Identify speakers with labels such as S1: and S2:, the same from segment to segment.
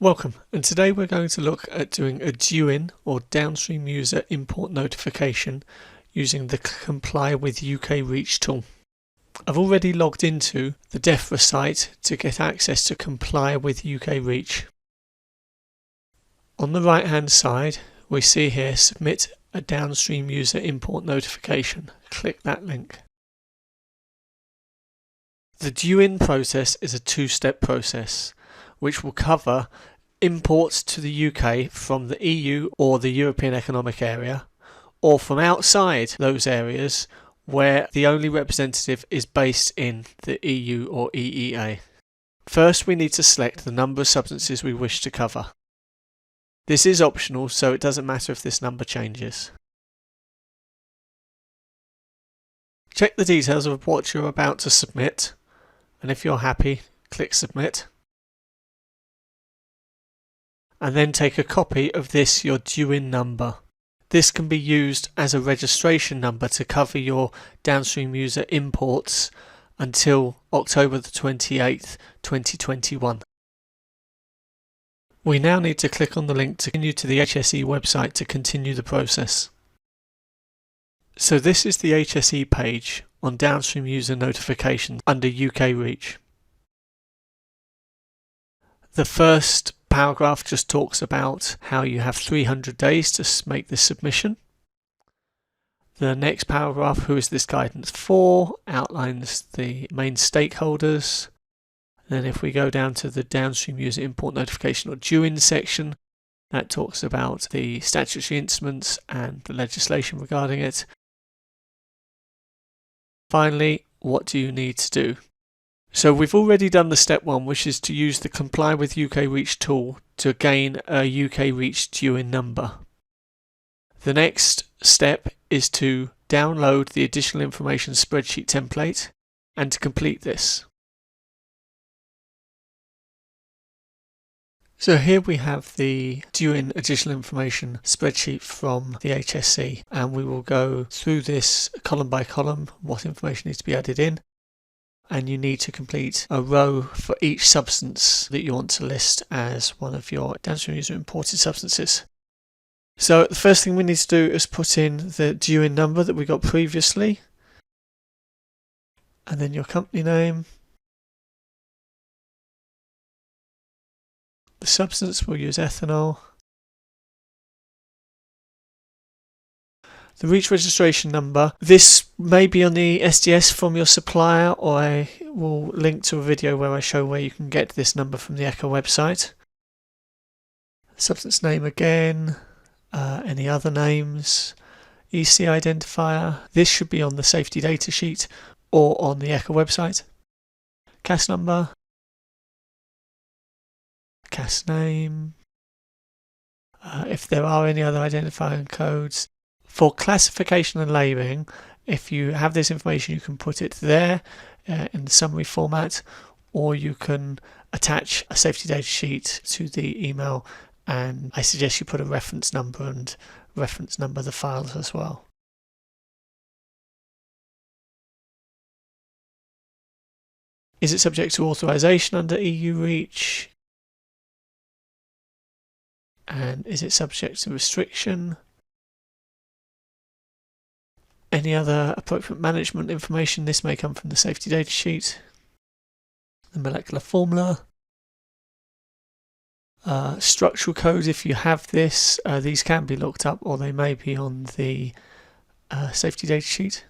S1: Welcome, and today we're going to look at doing a DUIN or Downstream User Import Notification using the Comply with UK REACH tool. I've already logged into the DEFRA site to get access to Comply with UK REACH. On the right hand side we see here Submit a Downstream User Import Notification. Click that link. The DUIN process is a two-step process which will cover imports to the UK from the EU or the European Economic Area, or from outside those areas where the only representative is based in the EU or EEA. First, we need to select the number of substances we wish to cover. This is optional, so it doesn't matter if this number changes. Check the details of what you're about to submit, and if you're happy, click Submit. And then take a copy of this, your DUIN number. This can be used as a registration number to cover your downstream user imports until October the 28th, 2021. We now need to click on the link to continue to the HSE website to continue the process. So this is the HSE page on downstream user notifications under UK REACH. The first paragraph just talks about how you have 300 days to make this submission. The next paragraph, who is this guidance for, outlines the main stakeholders. Then if we go down to the downstream user import notification or DUIN section, that talks about the statutory instruments and the legislation regarding it. Finally, what do you need to do? So we've already done the step one, which is to use the Comply with UK REACH tool to gain a UK REACH DUIN number. The next step is to download the additional information spreadsheet template and to complete this. So here we have the DUIN additional information spreadsheet from the HSE, and we will go through this column by column, what information needs to be added in. And you need to complete a row for each substance that you want to list as one of your downstream user imported substances. So the first thing we need to do is put in the DUIN number that we got previously, and then your company name. The substance, we'll use ethanol. The REACH registration number, this may be on the SDS from your supplier, or I will link to a video where I show where you can get this number from the ECHO website. Substance name again, any other names, EC identifier, this should be on the safety data sheet or on the ECHO website. CAS number, CAS name, if there are any other identifying codes. For classification and labelling, if you have this information, you can put it there in the summary format, or you can attach a safety data sheet to the email, and I suggest you put a reference number and reference number the files as well. Is it subject to authorization under EU REACH? And is it subject to restriction? Any other appropriate management information, this may come from the safety data sheet. The molecular formula. Structural codes, if you have this, these can be looked up, or they may be on the safety data sheet.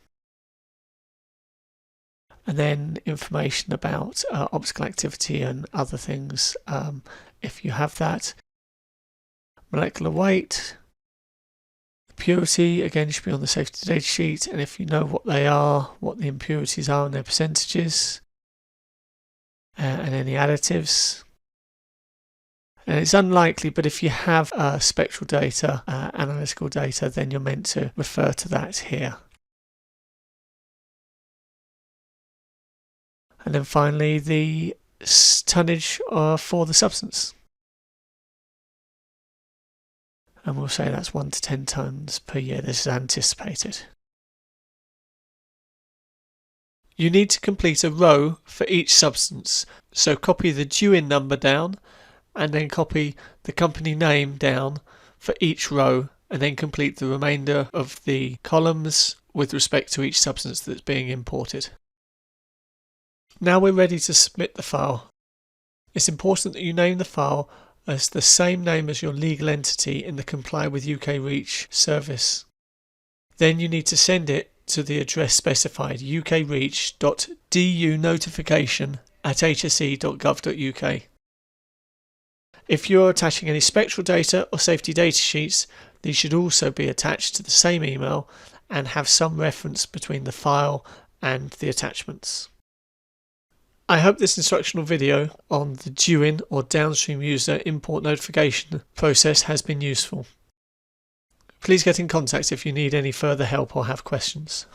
S1: And then information about optical activity and other things, if you have that. Molecular weight. Purity, again, should be on the safety data sheet, and if you know what they are, what the impurities are and their percentages, and any additives. And it's unlikely, but if you have spectral data, analytical data, then you're meant to refer to that here. And then finally, the tonnage for the substance. And we'll say that's 1 to 10 tonnes per year. This is anticipated. You need to complete a row for each substance. So copy the DUIN number down and then copy the company name down for each row, and then complete the remainder of the columns with respect to each substance that's being imported. Now we're ready to submit the file. It's important that you name the file as the same name as your legal entity in the Comply with UK REACH service. Then you need to send it to the address specified, ukreach.dunotification@hse.gov.uk. If you're attaching any spectral data or safety data sheets, these should also be attached to the same email and have some reference between the file and the attachments. I hope this instructional video on the DUIN or Downstream user import notification process has been useful. Please get in contact if you need any further help or have questions.